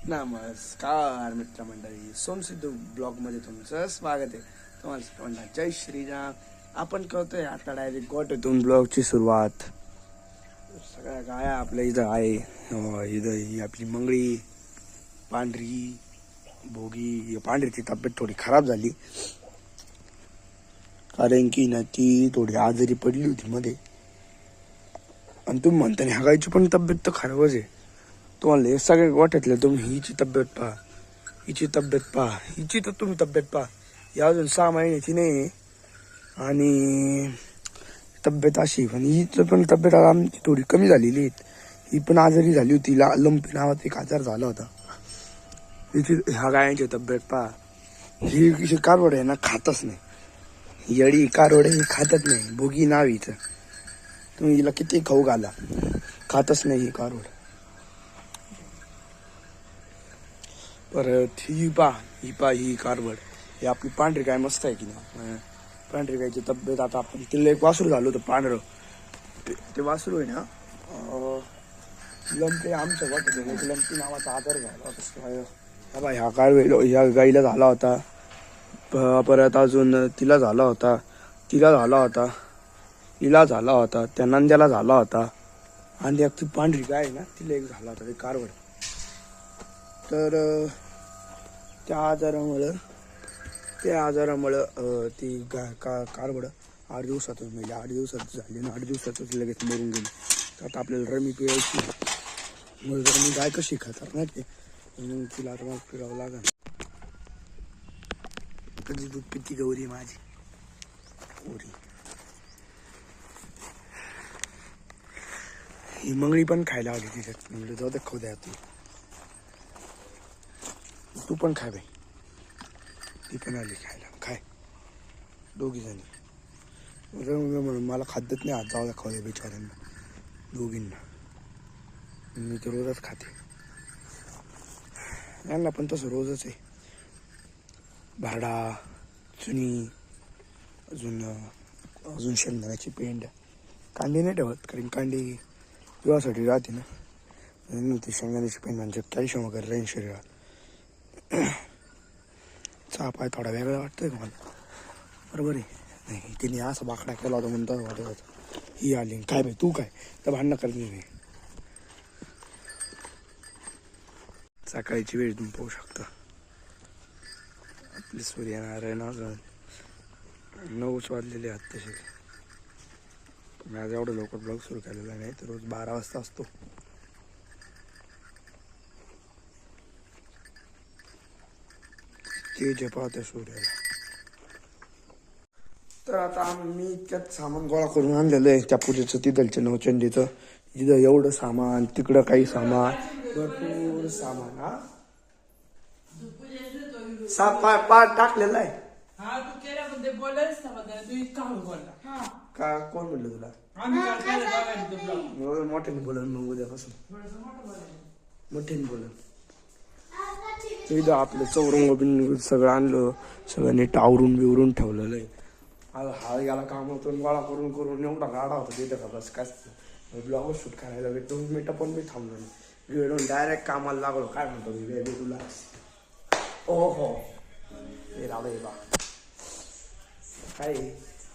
नमस्कार मित्रमंडळी, सोनसिद्धू ब्लॉग मध्ये तुमचं स्वागत आहे. तुम्हाला म्हणणार जय श्रीराम. आपण करतोय आता डायरेक्ट गोट्यातून ब्लॉगची सुरुवात. सगळ्या गाया आपल्या इथं आहे. इथं ही आपली मंगळी, पांढरी, भोगी. पांढरीची तब्येत थोडी खराब झाली कारण की ना ती थोडी आजारी पडली होती मध्ये. आणि तुम्ही म्हणता ह्या गायची पण तब्येत तर खराबच आहे. तुम्हाला हे सगळे गोठ्यातले तुम्ही हिची तब्येत पहा, हिची तब्येत पहा, हिची तर तुम्ही तब्येत पहा. ही अजून 6 महिन्याची नाही आणि तब्येत अशी. पण हिचं पण तब्येत आमची थोडी कमी झालेली आहे. ही पण आजारी झाली होती. लंपी नावाचा एक आजार झाला होता. हिची ह्या गायांची तब्येत पहा. ही कारवड आहे ना, खातच नाही. येडी कारवड ही खातच नाही. भोगी नाव हिचं. तुम्ही हिला किती खाऊ घाला, खातच नाही ही कारवड. परत ही कारवड. ही आपली पांढरी गाय मस्त आहे की नाही. पांढरी गायची तब्येत आता आपण तिला एक वासरू झालं होतं पांढरं. ते वासरू आहे ना, लंपी आमच्या वाटत एक लंपी नावाचा आजार झाला होता. ह्या गाईला झाला होता. परत अजून तिला झाला होता, हिला झाला होता, त्या नंद्याला झाला होता. आणि ती पांढरी गाय आहे ना, तिला एक झाला होता ते कारवड. तर त्या आजारामुळं ती कारवड 8 दिवसातच मेली. 8 दिवसात झाली आणि 8 दिवसातच लगेच मरून गेली. तर आता आपल्याला रमी पिळायची. मग रमी गाय कशी खातात ना ते, म्हणून तिला आता मग फिरावं लागेल. कधी दूध पिती गौरी माझी गौरी. ही मंगळी पण खायला आली तिच्यात. म्हणजे जाऊ दे, खाऊ द्या तू पण खाय बाई. ती पण आली खायला, खाय दोघी जणी. म्हणून मला खाद्यच नाही. आज जाऊ द्या, खाऊ द्या बिचाऱ्यांना दोघींना. मी तर रोजच खाते. यांना पण तसं रोजच आहे. भाडा, चुनी, अजून शेंगदाण्याची पेंड. कांदे नाही ठेवत कारण कांदे पिवासाठी राहते ना. ते शेंगदाण्याची पेंड म्हणजे कॅल्शियम वगैरे राहील शरीरात. चहा पाय थोडा वेगळा वाटतोय का मला, बरोबर आहे. नाही तिने असा बाकडा केला होता म्हणून तर वाटत होता. ही आली काय बाई, तू काय तर भांडणं करते नाही. सकाळीची वेळ तुम्ही पाहू शकता. आपली सूर्यनारायण अजून 9च वाजलेले आहेत तसे. मी आज एवढं लवकर ब्लॉग सुरू केलेला नाही, तर रोज 12 वाजता असतो. ते पाहते सूर्याला. तर आता मी इतक्यात सामान गोळा करून आणलेलं आहे त्या पूजेचं, तिथलच्या नवचंडीचं. इथं एवढं सामान, तिकडं काही सामान, भरपूर सामान. पाठ टाकलेला आहे. का कोण म्हणलं तुला? मोठ्याने बोलन मग उद्यापासून मोठ्याने बोलन. इथं आपलं चौरंग बिन सगळं आणलं, सगळं नीट आवरून बिवरून ठेवलेलं आहे. हा याला कामातून गोळा करून एवढा गाडा होता तिथं का बस. काय ब्लॉग शूट करायला 2 मिनिटं पण मी थांबलो नाही. वेळून डायरेक्ट कामाला लागलो. काय म्हणतो मी वेळ तुला? ओहो हे रावडे बा. काय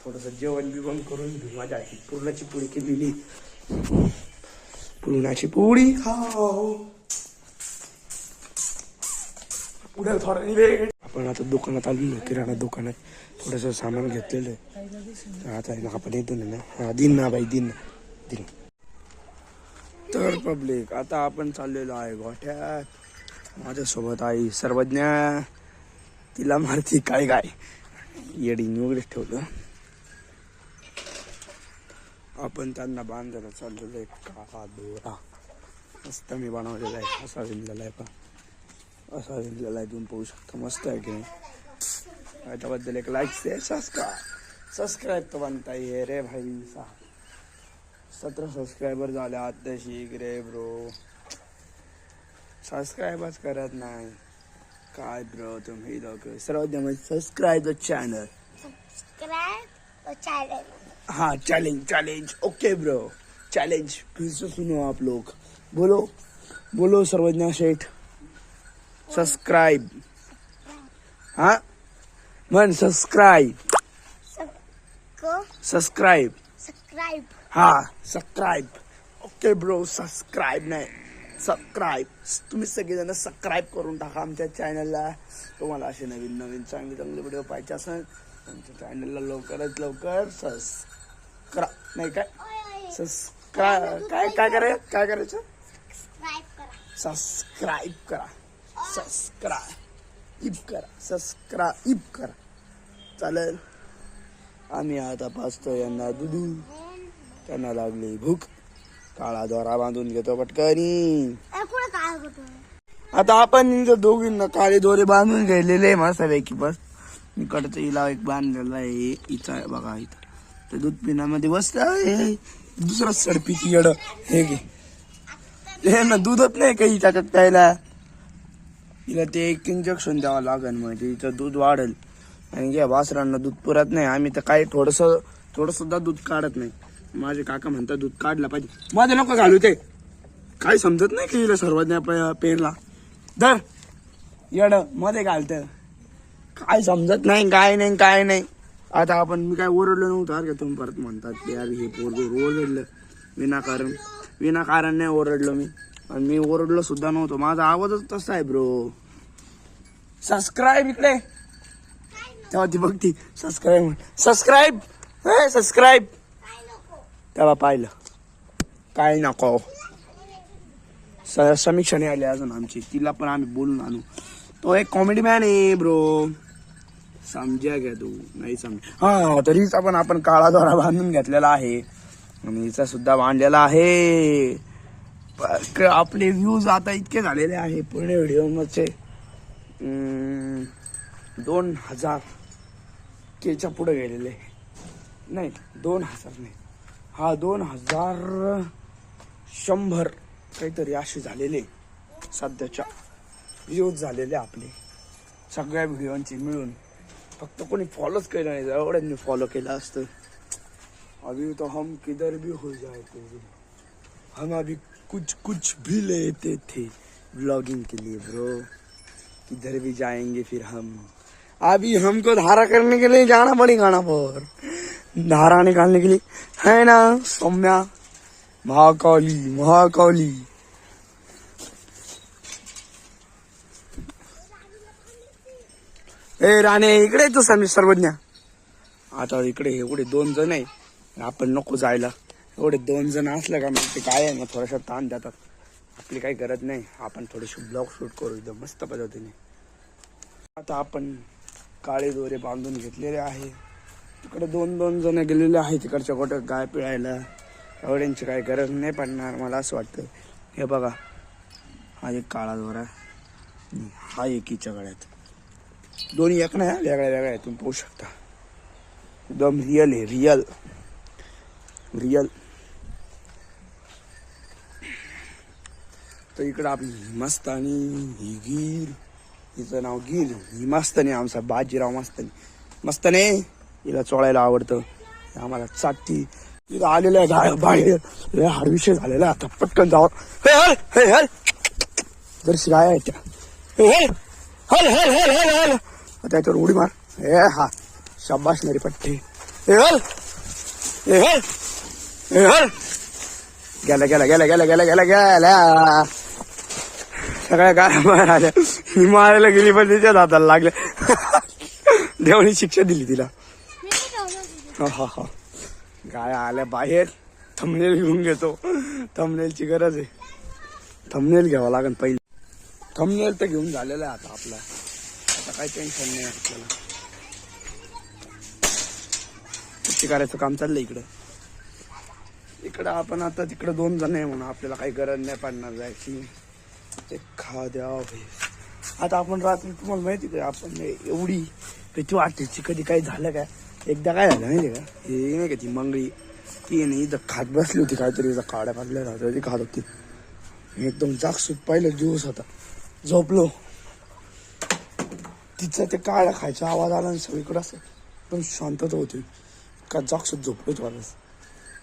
थोडंसं जेवण बिवण करून घेऊ. माझ्या आधी पुरणाची पोळी केलेली. पुरणाची पोळी खाऊ. पुढे थोडा वेळ. आपण आता दुकानात आलेलो, किराणा दुकानात थोडंसं सामान घेतलेलं आहे. आता आपण येतो ना, दिन ना बाई, दिन. तर पब्लिक आता आपण चाललेलो आहे गोठ्यात. माझ्यासोबत आई सर्वज्ञा. तिला मारती काय गाय, येडी वगैरे ठेवलं. आपण त्यांना बांधायला चाललेलो आहे. का दोरा मस्त मी बनवलेला आहे. असा विणलेला आहे पा, असा विणलेला आहे. तुम्ही पाहू शकता. मस्त आहे की नाही. त्याबद्दल एक लाईक से सबस्क्राईब तर बनता ये रे भाई. 17 सबस्क्रायबर झाले आत्ताशी रे ब्रो. सबस्क्राईबच करत नाही काय ब्रो तुम्ही लोक. सर्वात सबस्क्राईब द चॅनल. हाँ चैलेंज ओके ब्रो. चैलेंज फिर से सुनो आप लोग. बोलो सर्वज्ञा शेठ. सबस्क्राईब. हा म्हण सबस्क्राईब. सबस्क्राईब. सबस्क्राईब. हा सबस्क्राईब. ओके ब्रो, सबस्क्राईब नाही सबस्क्राईब. तुम्ही सगळेजण सबस्क्राईब करून टाका आमच्या चॅनलला. तुम्हाला असे नवीन नवीन चांगले चांगले व्हिडिओ पाहिजे असेल आमच्या चॅनलला लवकरात लवकर सबस्क्राईब नाही काय सबस्क्राईब काय काय करायचं काय करायचं सबस्क्राईब करा. सबस्क्राईब करा. सबस्क्राईब करा. चालेल. आम्ही आता पाचतो यांना दुधू. त्यांना लागली भूक. काळा दोरा बांधून घेतो पटकनी. आता आपण इथं दोघींना काळे दोरे बांधून गेलेले मस्तपैकी. बस इकडचं हिला एक बांधलेला आहे. हिचा बघा इथं ते दूध पिण्यामध्ये बसत आहे. दुसरा सडपीची येड हे घे. हे ना दूधच नाही काही त्याच्यात प्यायला. तिला ते एक इंजेक्शन द्यावं लागेल म्हणजे तिचं दूध वाढेल. आणि घ्या वासरांना दूध पुरत नाही. आम्ही तर काही थोडस सुद्धा दूध काढत नाही. माझे काका म्हणतात दूध काढलं पाहिजे. माझे नको घालू ते काही समजत नाही की हिला सर्वज्ञ पेरला दर येड मध्ये घालत. काय समजत नाही काय नाही काय नाही. आता आपण मी काय ओरडलो नव्हतं अरे तुम्ही परत म्हणतात यार हे पोरग ओरडलं विनाकारण नाही ओरडलो मी. आणि मी ओरडलो सुद्धा नव्हतो. माझा आवाजच तसा आहे ब्रो. सबस्क्राईब इकडे तेव्हा ती बघती सबस्क्राईब सबस्क्राईब सबस्क्राईब तेव्हा पाहिलं काय नको. समीक्षा नाही आली अजून आमची. तिला पण आम्ही बोलून आणू. तो एक कॉमेडी मॅन आहे ब्रो. समजा घ्या तू नाही समज. हा तरीच आपण काळा दोरा बांधून घेतलेला आहे आणि हिचा सुद्धा बांधलेला आहे. आपले व्ह्यूज आता इतके झालेले आहे पूर्ण व्हिडिओ मध्ये 2000 केच्या पुढे गेलेले नाही 2000 नाही हा 2100 काहीतरी असे झालेले सध्याच्या व्ह्यूज झालेले आपले सगळ्या व्हिडिओंची मिळून. फक्त कोणी फॉलोच केलं नाही. एवढ्यांनी फॉलो केलं असतं. अभी तो हम किधर भी हो जाए तो हम अभी कुछ भी लेते थे ब्लॉगिंग के लिए ब्रो. किधर भी जाएंगे फिर हम. अभी हमको धारा करने के लिए जाना पड़ेगा ना पर धारा निकालने के लिए है ना सौम्या. महाकाली ए राणे इकडे तू सर्वज्ञ. आता इकडे एवढे 2 जण आहे आपण नको जायला. एवढे 2 जण असलं का मग ते काय आहे ना थोडासा ताण देतात. आपली काही गरज नाही. आपण थोडेसे ब्लॉग शूट करू एकदम मस्त पद्धतीने. आता आपण काळे दोरे बांधून घेतलेले आहे. तिकडे 2 जण गेलेले आहे तिकडच्या गोट्यात गाय पिळायला. एवढ्यांची काही गरज नाही पडणार मला असं वाटतं. हे बघा हा एक काळा दोरा हा एकीच्या गळ्यात. दोन्ही एक नाही वेगळ्या वेगळ्या तुम्ही पाहू शकता. एकदम रिअल आहे रिअल. तर इकडं आपली मस्तानी ही गीर. हिचं नाव गीर. ही मस्तानी आमचा बाजीराव मस्तानी हिला चोळायला आवडतं. आम्हाला चाटती. तिथं आलेलं आहे गाय बाहेर हाडविषय झालेला. आता पटकन जावं. जरशी गाय आहे त्या त्याच्यावर उडी मार. हा शाबाश मेरी पट्टी. गेला सगळ्या गाय बाहेर आल्या. ही मारायला गेली पण तिच्याच हाताला लागल्या. देवानी शिक्षा दिली तिला. हा गाय आल्या बाहेर. थंबनेल घेऊन घेतो. थंबनेलची गरज आहे. थंबनेल घ्यावं लागेल पहिले. थंबनेल तर घेऊन झालेलं आहे आता आपला. आता काही टेन्शन नाही आपल्याला. कुठे करायचं काम चाललंय इकडं आपण आता तिकडे 2 जण आहे म्हणून आपल्याला काही गरज नाही पडणार जायची. ते खा द्यावं. आता आपण रात्री तुम्हाला माहिती का आपण एवढी भीती वाटायची कधी काही झालं काय. एकदा काय झालं माहिती का हे नाही का ती मंगळी ती नाही इथं खात बसली होती काहीतरी. इथं काड्या पाडल्या राहत्या ती खात होती. एकदम जागसूत पहिलं दिवस होता. झोपलो तिचं ते काळ्या खायचा आवाज आला आणि सगळीकडे असं एकदम शांतता होती. का जागसूत झोपलो थोडंच.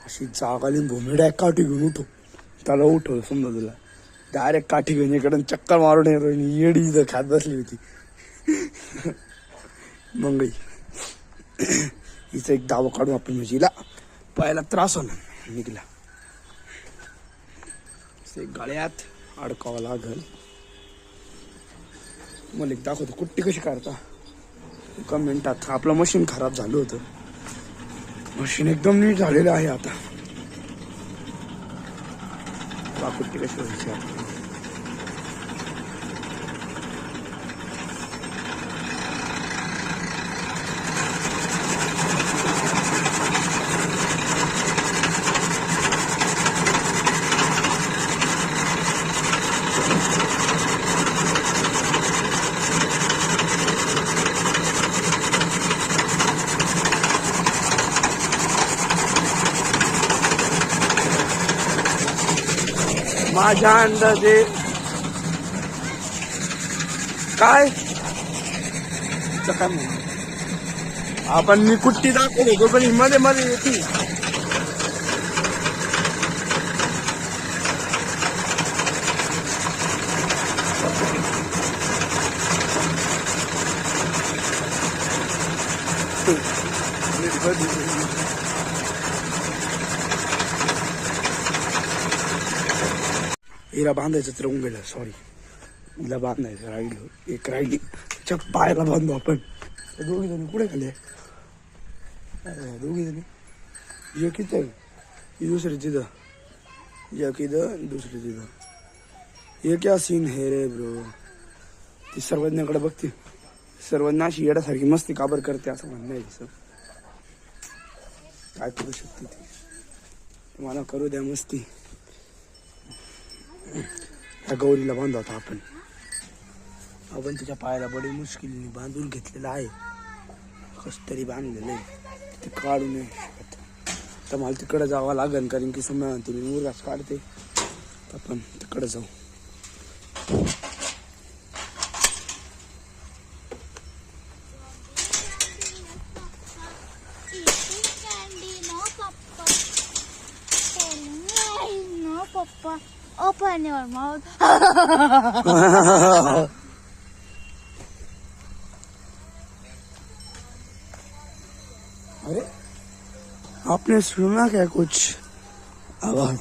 अशी जाग आली भूमिड्या काठी घेऊन उठो. त्याला उठवलं समजा तुला डायरेक्ट काठी घेऊन इकडून चक्कर मारून येडी इथं खात बसली होती. मग हिचा एक दावा काढू आपण, म्हणजे हिला पायाला त्रास होणार निघला. गळ्यात अडकावं लागल. मला एक दाखवतो कुट्टी कशी काढता एका मिनिटात. आपलं मशीन खराब झालं होतं, मशीन एकदम नीट झालेलं आहे आता. कुट्टी कशी व्हायची आपली. माझ्या अंदाजे काय आपण मी कुट्टी दाखवतो पण मध्ये मध्ये येते. हिला बांधायचं तर होऊन गेलं, सॉरी. हिला बांधायचं राहिलं, एक राहिली. त्याच्या पायाला बांधू आपण. दोघी जणी कुठे खाली दोघी जणी. एक इथं ही दुसरी तिथं, एक इथं दुसरी तिथं. हे क्या सीन है रे ब्रो. ती सर्वज्ञाकडे बघते, सर्वज्ञ अशी येड्यासारखी मस्ती काबर करते असं म्हणणं आहे तिचं. काय करू शकते ती, मला करू द्या मस्ती. ह्या गौरीला बांधू आता आपण. आपण तिच्या पायाला बडी मुश्किलीने बांधून घेतलेला आहे. कस तरी बांधलेलं आहे, ते काढू नये शकत. तर मला तिकडे जावं लागेल, कारण की समय तुम्ही मुरगाच काढते. आपण तिकडे जाऊ. Papa, open your mouth. अरे आपने सुना क्या कुछ आवाज?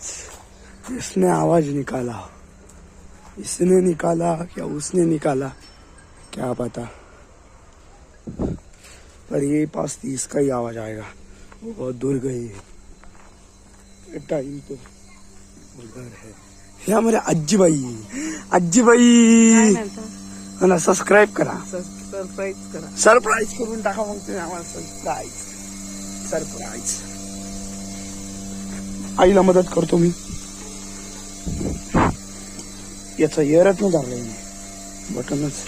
इसने आवाज निकाला, इसने निकाला क्या उसने निकाला, क्या पता. पर ये पास थी, इसका ही आवाज आएगा. वो बहुत दूर गई है. टाइम तो उधर है. हे हमारे आजीबाई, आजीबाई मला सबस्क्राईब करा, सरप्राईज करा. सरप्राईज करून टाका मग तुम्ही आम्हाला. Surprise surprise. आईला मदत करतो मी. याचा एअरच नाही धरलाय मी, बटनच.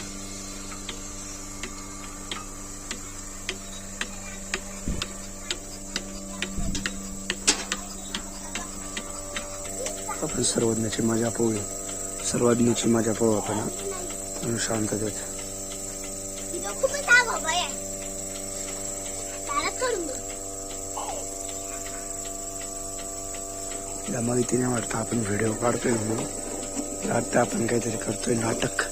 आपण सर्वज्ञाची मजा पाहूया, सर्वज्ञाची मजा पाहू आपण शांततेत. या माहितीने वाटतं आपण व्हिडिओ काढतोय म्हणून, वाटतं आपण काहीतरी करतोय नाटक.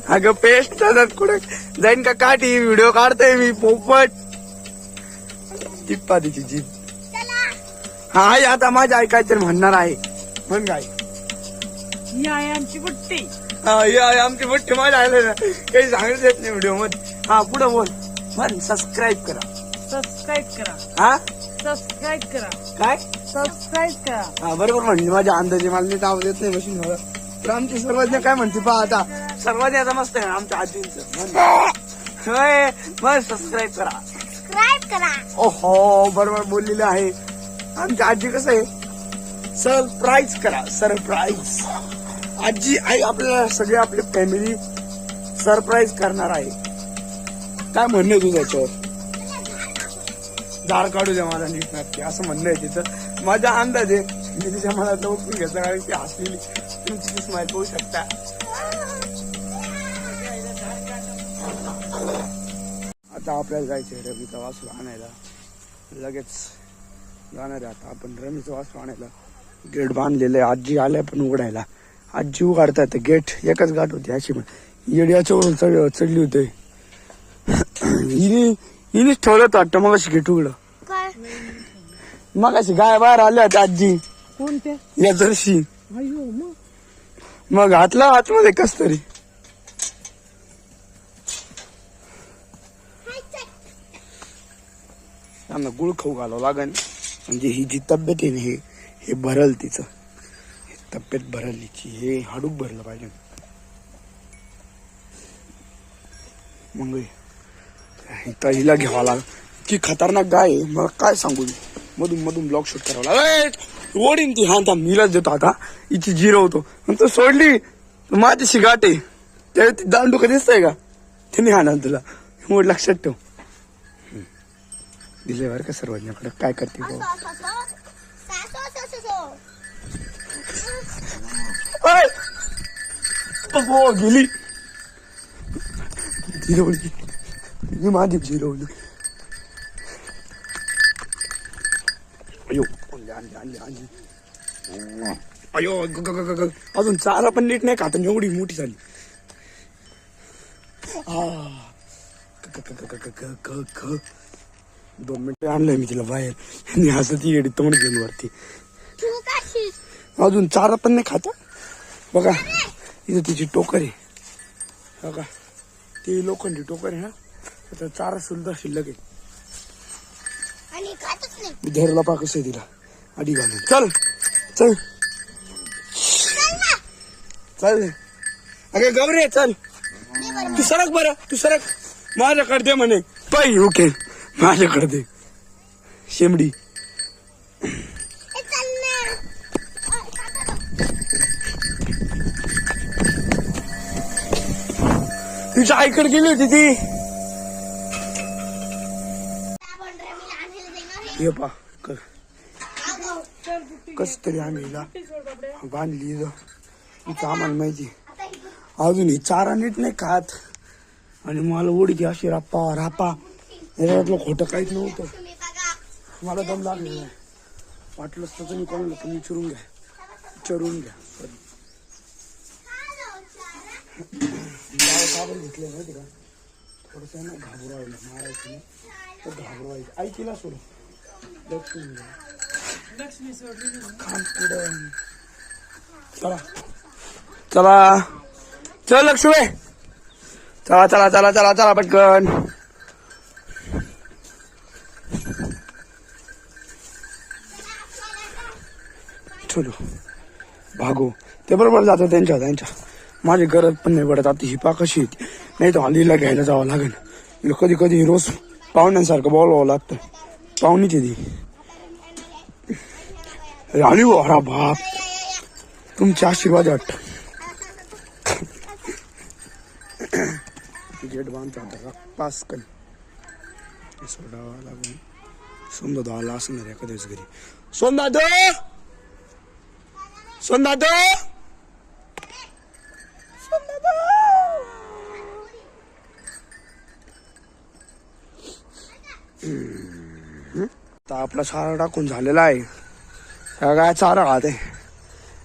अगं पेस्ट कुठे जाईन का काठी. व्हिडिओ काढतोय मी पोपट. टिप्पा तिची जीप. हा आता माझ्या आई काहीतरी म्हणणार आहे. म्हण काय. ही आहे आमची बुट्टी. हा ही आहे आमची बुट्टी. माझ्या आयला ना काही सांगत येत नाही व्हिडिओ मध्ये. हा पुढे बोल. म्हण सबस्क्राईब करा. सबस्क्राईब करा. हा सबस्क्राईब करा. काय सबस्क्राईब करा. हा बरोबर म्हणली माझ्या अंदाजे. मला नीट आवाज येत नाही मशीन मला. तर आमची सर्वज्ञ काय म्हणते पहा आता. सर्वज्ञ आता मस्त आहे आमच्या आजींचं. होय मग सबस्क्राईब करा. Subscribe करा. ओहो बरोबर बोललेलं आहे. आमची आजी कसं आहे, सरप्राईज करा. सरप्राईज. आजी आई आपल्याला सगळे आपली फॅमिली सरप्राईज करणार आहे. काय म्हणणं आहे तुझं याच्यावर? झाड काढू द्या मला नीट नाटकी असं म्हणणं आहे तिचं. माझ्या अंदाजे मी तिच्या मनात ओळखून घेतला, कारण ती हसलेली तुम्ही तिची स्माईल पाहू शकता. आता आपल्याला जायचंय रमीचा वासरू आणायला. लगेच जाणार आहे आता आपण रमीचा वासरू आणायला. गेट बांधलेलं आहे. आजी आल्या पण उघडायला. आजी उघडतात गेट. एकच गाठ होती अशी पण येड्याच्यावरून चढली होते. हिनेच ठेवलं तर वाटतं मग अशी गेट उघड. काय मग अशी गाय बाहेर आल्या होत्या आजी कोणत्या या जर्शी. अयो मग मग हातला आतमध्ये कस तरी. त्यांना गुळ खाऊ घालावं लागेल. म्हणजे ही जी तब्येत आहे ना हे भरल तिचं. तब्येत भरल हिची. हे हाडूक भरलं पाहिजे. मग हिला घ्यावा लागेल. की खतरनाक गाय आहे. मला काय सांगू. मधून मधून ब्लॉग शूट करावं लागेल. ओढीन ती. हा मीलाच देतो आता. हिची जिरवतो. नंतर सोडली माझी गाठ आहे. त्यावेळी ती दांडू का दिसतंय का. ते नाही हाणार तुला. मोड लक्षात ठेव. दिले बरं का सर्वांच्याकडे. काय करते भाऊ. हो गेली. जिरवली. ही माझी जिरवली. अयो आणली. अयो अजून चारा पण नीट नाही खाता. एवढी मोठी झाली. दोन मिनिटं आणलंय मी तिला बाहेर. आणि असं ती येडी तोंड घेऊन वरती. अजून चारा पण नाही खाता. बघा इथं तिची टोकर आहे. बघा ती लोखंडी टोकर आहे ना. आता चारा सुद्धा शिल्लक आहे. धरला पा कसं आहे तिला आधी घालून. चल चल चल. अरे गौरे चल. तू सरक बरं. तू सरक. माझ्याकडे दे म्हणे. पाय ओके माझ्याकडे दे. शेमडी. तुझ्या आईकडे गेली होती ती. ये पा कस तरी आम्ही हिला बांधली. तिचं आम्हाला माहिती. अजून ही चारा नीट नाही खात. आणि मला उडकी अशी रापा याच्यातलं खोटं काहीच नव्हतं. मला दम लागलेला आहे. वाटलंच तर तुम्ही कोणाला पण विचारून घ्या. सॉरी काबर घेतलं माहिती का. थोडस ना घाबरायला मारायचं नाही तर घाबरवायचं. आई तिला सोड. लक्ष्मी सोडली खान पुढं. चला चला चल लक्ष्मी. चला चला चला चला चला पटकन. चलो भागो. ते बरोबर जातो त्यांच्या. माझी गरज पण नाही पडत. आता ही पा कशी येते. नाही तर हल्लीला घ्यायला जावं लागेल. कधी कधी रोज पाहुण्यांसारखं बोलवावं लागतं. पाहुणीच ती आली. अरा बाप तुमचे आशीर्वाद वाटत. गेट बांधतो आता पास कर. सोडावा लागून सोंदा धुवायला असणार एखाद्याच घरी. सोंदा दो सोंदा दो. आता आपला चारा टाकून झालेला आहे. काय चारा खात आहे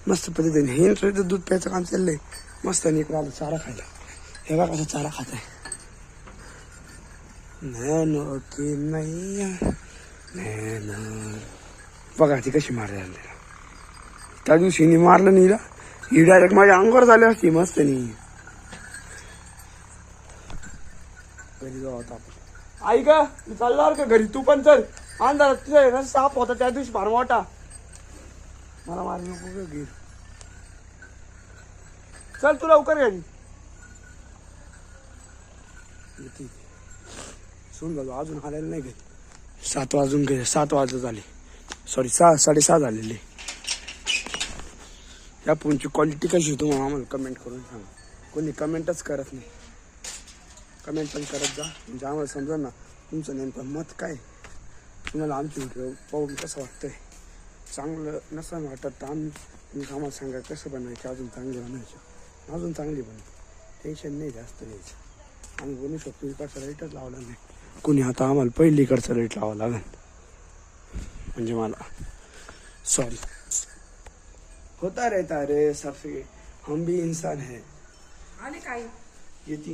मस्त पद्धतीने. हे दूध प्यायचं काम चाललंय मस्त. आणि इकडे आलं चारा खायला. हे बघा कसा चारा खात आहे. नैनो की मैया नैनो. बघा ती कशी मारायला. त्या दिवशी नी मारलं नीला. ही डायरेक्ट माझ्या अंगावर झाली असती मस्त. नी घरी जाऊ आता आपण. आई का चालणार का घरी. तू पण चल. अंधारात तुझा साप होता त्या दिवशी फार मोठा. मला मार नको गिर. चल तू लवकर घरी. सुन झालो अजून आलेलं नाही घरी. 7 वाजून गेले. 7 वाजत झाले. सॉरी 6:30 झालेले. या फोनची क्वालिटी कशी तुम्हाला आम्हाला कमेंट करून सांगा. कोणी कमेंटच करत नाही. कमेंट पण करत जा. म्हणजे आम्हाला समजा ना तुमचं नेमकं मत काय. तुम्हाला आमची व्हिडिओ पाहून कसं वाटतंय. चांगलं नसं वाटत तर तुम्ही आम्हाला सांगा कसं बनायचं. अजून चांगलं बनायचं. अजून चांगली बनव. टेन्शन नाही जास्त घ्यायचं. आम्ही बनवू शकतो. विकास राईटच लावला नाही. कोणी आता आम्हाला पहिलीकडचं लाईट लावावं लागेल, म्हणजे मला सॉरी होता रहता रे सबसे, हम भी इंसान है. आले काय येते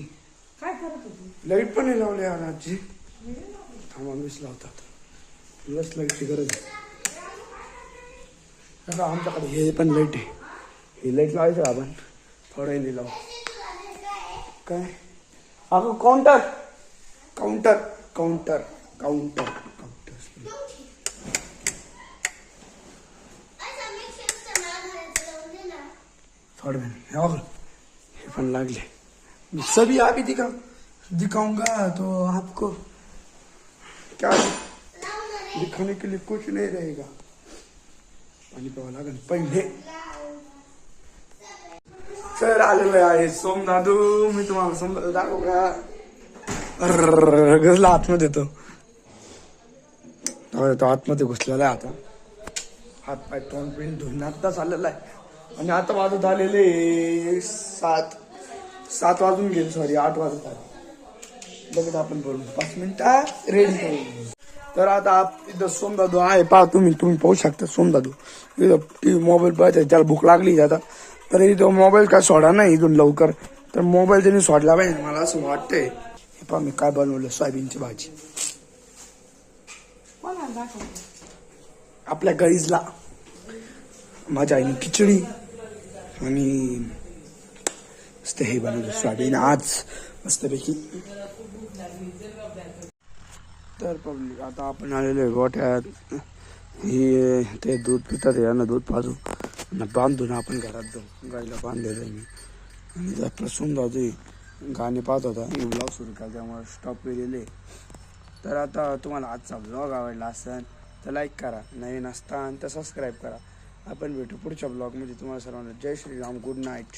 काय करत होती लाईट पण नाही लावले यार आजी. थांबा मीच लावतात, तुलाच लाईटची गरज आहे. आता आमच्याकडे हे पण लाईट आहे, ही लाईट लावायचं का आपण थोडं नाही लावू काय. अगं counter counter counter counter counter थोडं हे पण लागले. मैं सभी आप ही दिखाऊंगा तो आपको क्या दिखाने के लिए कुछ नहीं रहेगा. पाणी प्यावं लागेल पहिले. सर आलेलं आहे सोमदादू, मी तुम्हाला समजा दाखवू का. गजला आतमध्ये तो आतमध्ये घुसलेला आहे. आता हात पाय तोंड पिंड धुवून आत्ताच आलेला आहे. आणि आता वाजत आलेले 7 वाजून गेले, सॉरी 8 वाजत आले. लगेच आपण बोलू 5 मिनिटात रेडी करू. तर आता इथं सोमदादू आहे, पहा तुम्ही पाहू शकता. सोमदादू इथं टीव्ही मोबाईल पाहते, त्याला भूक लागली आता. तर इथं मोबाईल काय सोडा नाही इथून लवकर, तर मोबाईल त्यांनी सोडला पाहिजे मला असं वाटतंय. हे पहा मी काय बनवलं, सोयाबीनची भाजी कोणाला दाखवते आपल्या गाईजला. माझ्या आईने खिचडी आणि मस्त हे बनवलं सोयाबीन आज मस्तपैकी. तर पब्लिक आता आपण आलेलो आहे गोठ्यात. हे ते दूध पितात, यांना दूध पाजू बांधून आपण घरात जाऊ. गाईला बांधलेलं आहे मी. आणि आपला सोमदादू गाणे पाहत होता, ब्लॉग सुरू केला त्यामुळे स्टॉप केलेले. तर आता तुम्हाला आजचा ब्लॉग आवडला असेल तर लाईक करा, नवीन असताना तर सबस्क्राईब करा. आपण भेटू पुढच्या ब्लॉगमध्ये. तुम्हाला सर्वांना जय श्रीराम, गुड नाईट.